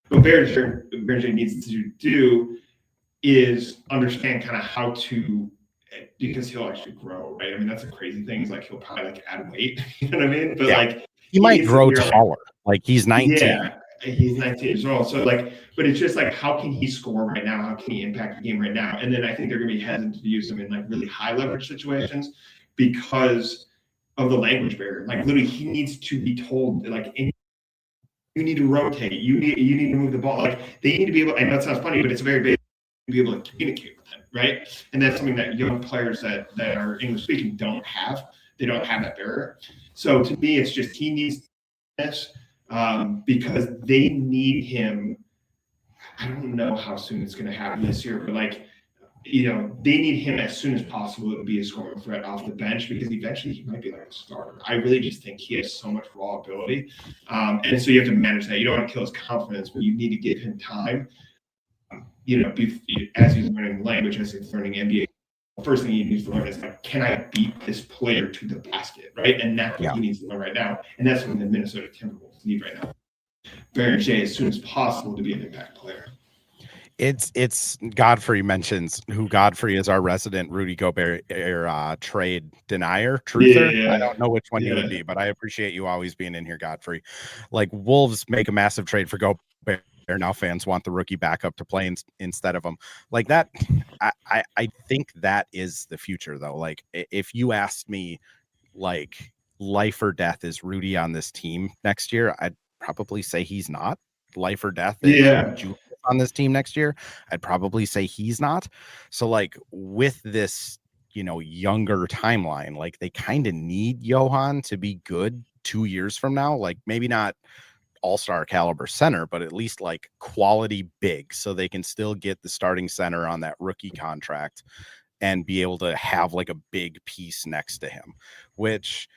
What Berger needs to do is understand kind of how to, because he'll actually grow, right? I mean, that's a crazy thing. Is like he'll probably like add weight, you know what I mean? But like he might grow taller. Like he's 19. Yeah, he's 19 years old. So like, but it's just like, how can he score right now? How can he impact the game right now? And then I think they're gonna be hesitant to use him in like really high leverage situations because of the language barrier. Like literally, he needs to be told like you need to rotate. You need to move the ball. Like they need to be able. I know it sounds funny, but it's very big to be able to communicate with him, right? And that's something that young players that are English speaking don't have. They don't have that barrier. So to me, it's just he needs this because they need him. I don't know how soon it's going to happen this year, but like, they need him as soon as possible to be a scoring threat off the bench because eventually he might be like a starter. I really just think he has so much raw ability. And so you have to manage that. You don't want to kill his confidence, but you need to give him time. As he's learning language, as he's learning NBA, the first thing he needs to learn is like, can I beat this player to the basket, right? And that's what he needs to learn right now. And that's what the Minnesota Timberwolves need right now. Baron J as soon as possible to be an impact player. It's Godfrey mentions who Godfrey is our resident Rudy Gobert trade denier, truther. Yeah. I don't know which one you would be, but I appreciate you always being in here, Godfrey. Like Wolves make a massive trade for Gobert. Now fans want the rookie backup to play instead of him. Like that, I think that is the future though. Like if you asked me, like life or death is Rudy on this team next year, I'd probably say he's not. Life or death is on this team next year, I'd probably say he's not. So like with this, younger timeline, like they kind of need Johan to be good 2 years from now. Like maybe not all-star caliber center, but at least like quality big, so they can still get the starting center on that rookie contract and be able to have like a big piece next to him. Which,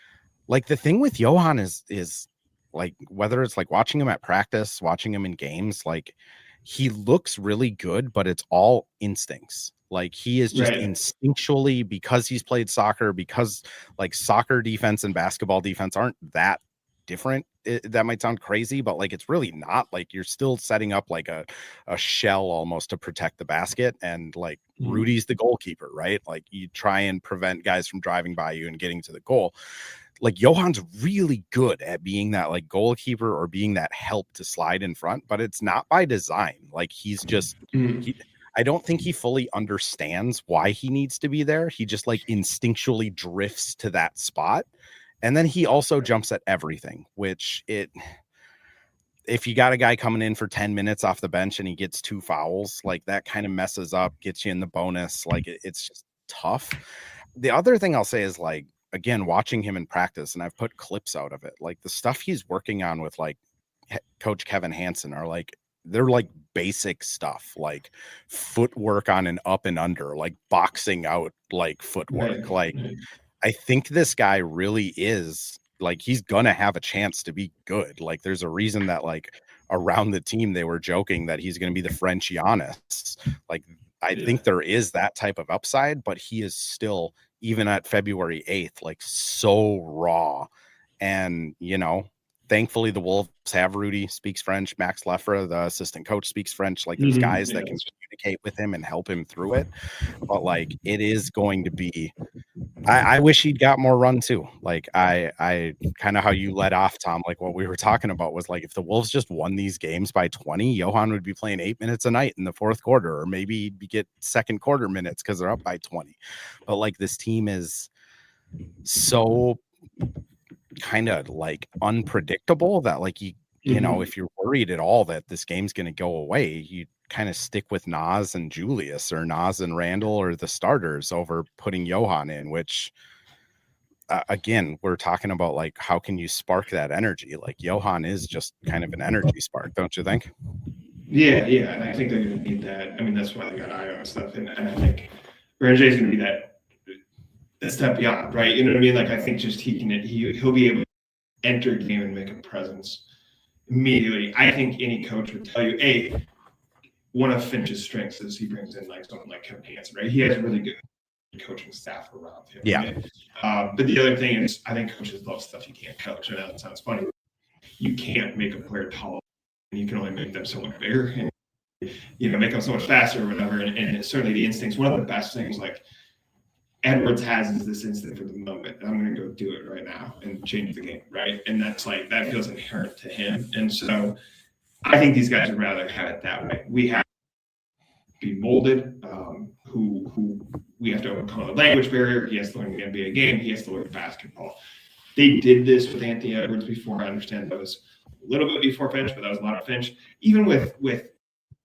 like, the thing with Johan is like, whether it's like watching him at practice, watching him in games, like he looks really good, but it's all instincts. Like he is just instinctually, because he's played soccer, because like soccer defense and basketball defense aren't that different. That might sound crazy, but like it's really not. Like you're still setting up like a shell almost to protect the basket, and like Rudy's the goalkeeper, right? Like you try and prevent guys from driving by you and getting to the goal. Like Johan's really good at being that like goalkeeper or being that help to slide in front, but it's not by design. Like he's just I don't think he fully understands why he needs to be there. He just like instinctually drifts to that spot. And then he also jumps at everything, which if you got a guy coming in for 10 minutes off the bench and he gets 2 fouls, like that kind of messes up, gets you in the bonus. Like it's just tough. The other thing I'll say is like, again, watching him in practice, and I've put clips out of it, like the stuff he's working on with like Coach Kevin Hansen are like, they're like basic stuff, like footwork on an up and under, like boxing out, like footwork. Like I think this guy really is like, he's gonna have a chance to be good. Like there's a reason that like around the team they were joking that he's gonna be the French Giannis. Like I think there is that type of upside, but he is still, even at February 8th, like so raw. And you know, thankfully the Wolves have Rudy speaks French, Max Leffra, the assistant coach, speaks French. Like there's guys that can communicate with him and help him through it. But like it is going to be, I wish he'd got more run too. Like I kind of how you led off, Tom, like what we were talking about was like, if the Wolves just won these games by 20, Johan would be playing 8 minutes a night in the fourth quarter, or maybe he'd get second quarter minutes because they're up by 20. But like this team is so kind of like unpredictable that like you know, if you're worried at all that this game's going to go away, you kind of stick with Nas and Julius or Nas and Randall or the starters over putting Johan in, which again, we're talking about like, how can you spark that energy? Like Johan is just kind of an energy spark, don't you think? Yeah. And I think they're going to need that. I mean, that's why they got Io and stuff. And I think Baron J is going to be that step beyond, right? You know what I mean? Like, I think just he'll be able to enter a game and make a presence immediately. I think any coach would tell you, one of Finch's strengths is he brings in like someone like Kevin Hansen, right? He has a really good coaching staff around him. Yeah. Right? But the other thing is, I think coaches love stuff you can't coach. I know that sounds funny. You can't make a player taller, and you can only make them so much bigger, and you know, make them so much faster or whatever. And certainly the instincts. One of the best things like Edwards has is this instinct for the moment. I'm going to go do it right now and change the game, right? And that's like, that feels inherent to him. And so I think these guys would rather have it that way. We have to be molded, who we have to overcome a language barrier. He has to learn the NBA game. He has to learn basketball. They did this with Anthony Edwards before. I understand that was a little bit before Finch, but that was a lot of Finch. Even with Jaden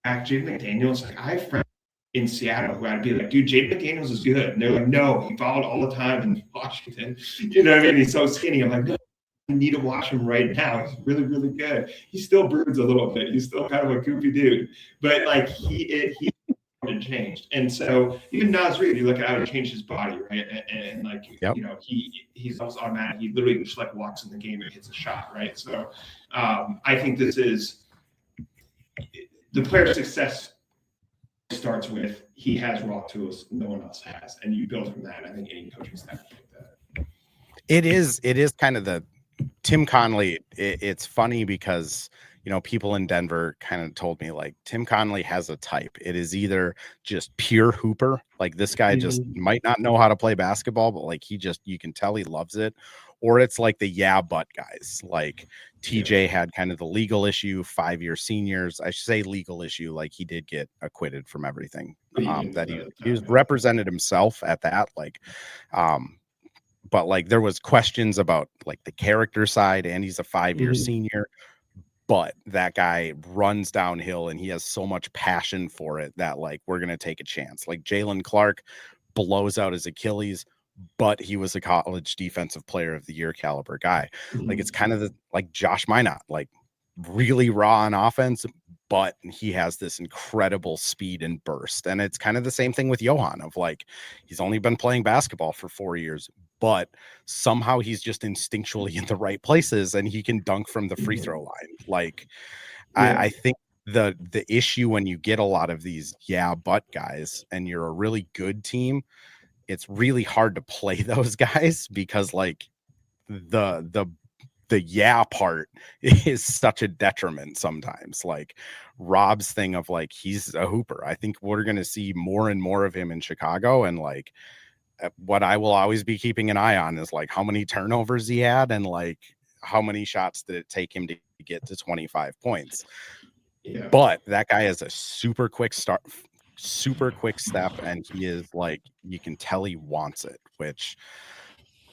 McDaniels, like I have friends in Seattle who I'd be like, dude, Jaden McDaniels is good. And they're like, no, he fouled all the time in Washington. You know what I mean? He's so skinny. I'm like, no, I need to watch him right now. He's really, really good. He still broods a little bit. He's still kind of a goofy dude. But like he changed. And so even Nas Reed, you look at how he changed his body, right? And like, you know, he's almost automatic. He literally just like walks in the game and hits a shot, right? So I think this is the player's success starts with he has raw tools no one else has, and you build from that. I think any coaching staff like that. It is kind of the Tim Connelly. It's funny because, you know, people in Denver kind of told me like Tim Connelly has a type. It is either just pure hooper, like this guy just might not know how to play basketball, but like you can tell he loves it, or it's like the but guys. Like TJ had kind of the legal issue, 5-year seniors. I should say legal issue, like he did get acquitted from everything. That he was represented himself at that, like but like there was questions about like the character side, and he's a 5-year senior. But that guy runs downhill and he has so much passion for it that like we're going to take a chance. Like Jalen Clark blows out his Achilles, but he was a college defensive player of the year caliber guy. Like it's kind of like Josh Minot, like really raw on offense, but he has this incredible speed and burst. And it's kind of the same thing with Johan of like, he's only been playing basketball for 4 years, but somehow he's just instinctually in the right places and he can dunk from the free throw line. Like I think the issue when you get a lot of these but guys and you're a really good team, it's really hard to play those guys because like the part is such a detriment sometimes. Like Rob's thing of like, he's a hooper. I think we're going to see more and more of him in Chicago. And like, what I will always be keeping an eye on is like how many turnovers he had and like how many shots did it take him to get to 25 points. But that guy is a super quick super quick step, and he is like, you can tell he wants it, which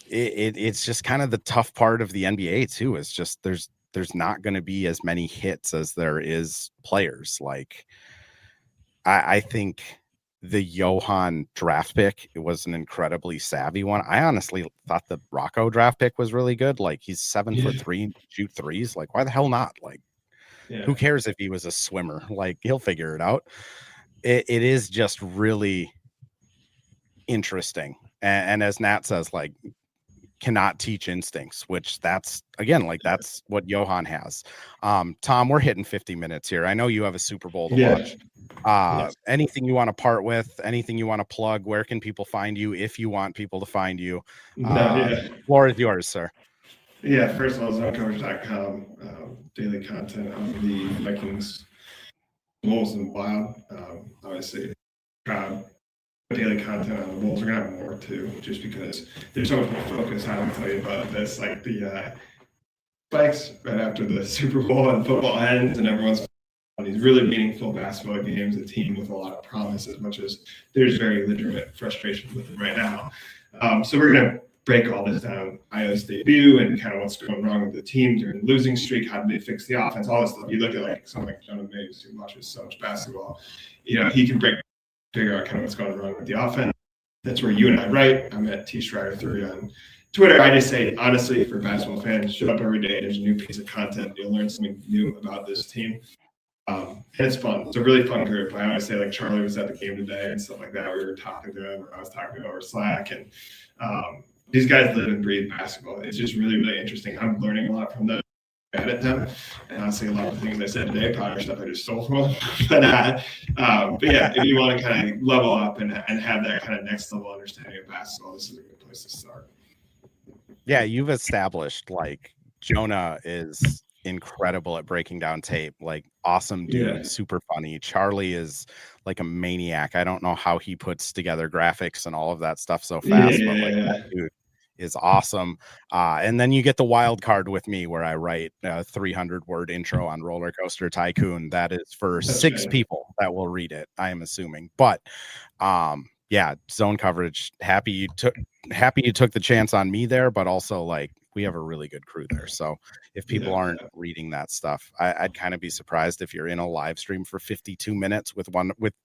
it's just kind of the tough part of the NBA too, is just there's not going to be as many hits as there is players. Like I think the Johan draft pick, it was an incredibly savvy one. I honestly thought the Rocco draft pick was really good. Like he's 7'3" and shoot threes. Like why the hell not? Like who cares if he was a swimmer? Like he'll figure it out. It is just really interesting. And as Nat says, like cannot teach instincts, which that's again, like that's what Johan has. Tom, we're hitting 50 minutes here. I know you have a Super Bowl to watch. Anything you want to part with, anything you want to plug, where can people find you if you want people to find you? Floor is yours, sir. Yeah, first of all, ZoneCoverage.com, daily content on the Vikings, Wolves, and Wild. Obviously, daily content on the Wolves. We're gonna have more too, just because there's so much more focus. I don't tell you about this, like the spikes right after the Super Bowl and football ends, and everyone's on these really meaningful basketball games. A team with a lot of promise, as much as there's very legitimate frustration with them right now. So we're gonna break all this down. Io's debut and kind of what's going wrong with the team during the losing streak. How did they fix the offense? All this stuff. You look at like someone like Jonah Mays, who watches so much basketball. You know, he can figure out kind of what's going wrong with the offense. That's where you and I write. I'm at T Schreier 3 on Twitter. I just say, honestly, for basketball fans, show up every day. There's a new piece of content. You'll learn something new about this team. And it's fun. It's a really fun group. I always say, like, Charlie was at the game today and stuff like that. We were talking to him, or I was talking to him over Slack. And these guys live and breathe basketball. It's just really, really interesting. I'm learning a lot from them. At them, and honestly, a lot of the things I said today probably stuff I just stole from them. But yeah, if you want to kind of level up and have that kind of next level understanding of basketball, this is a good place to start. Yeah, you've established like Jonah is incredible at breaking down tape, like awesome dude, super funny. Charlie is like a maniac. I don't know how he puts together graphics and all of that stuff so fast, but like that dude is awesome. And then you get the wild card with me where I write a 300-word intro on Roller Coaster Tycoon. That is for 6 people that will read it, I am assuming. But yeah, zone coverage. Happy you took the chance on me there, but also like we have a really good crew there. So if people aren't reading that stuff, I'd kind of be surprised if you're in a live stream for 52 minutes with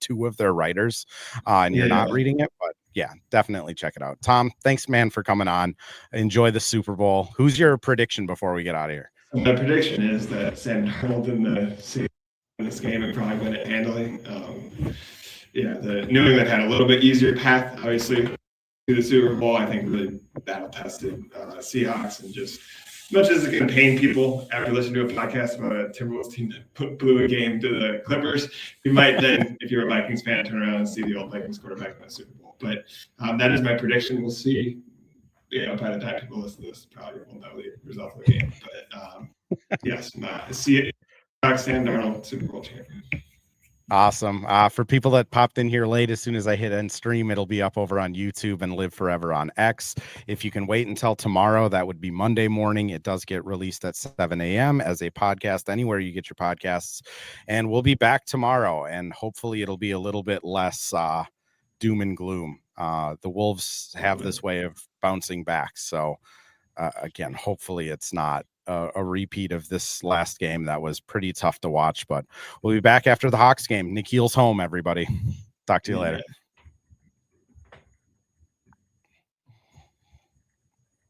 2 of their writers and you're not reading it. But yeah, definitely check it out. Tom, thanks, man, for coming on. Enjoy the Super Bowl. Who's your prediction before we get out of here? My prediction is that Sam Darnold in this game and probably win it handily. The New England had a little bit easier path, obviously, to the Super Bowl. I think really battle-tested Seahawks, and just as much as it can pain people after listening to a podcast about a Timberwolves team that blew a game to the Clippers, you might then, if you're a Vikings fan, turn around and see the old Vikings quarterback in the Super Bowl. But that is my prediction. We'll see. By the time people listen to this, probably won't know the result of the game. But yes, see it. Sam Darnold, Super Bowl champion. Awesome. For people that popped in here late, as soon as I hit end stream, it'll be up over on YouTube and live forever on X. If you can wait until tomorrow, that would be Monday morning. It does get released at 7 a.m. as a podcast, anywhere you get your podcasts. And we'll be back tomorrow, and hopefully it'll be a little bit less doom and gloom. The Wolves have this way of bouncing back. So again, hopefully it's not a repeat of this last game. That was pretty tough to watch, but we'll be back after the Hawks game. Nikhil's home, everybody. Talk to you later.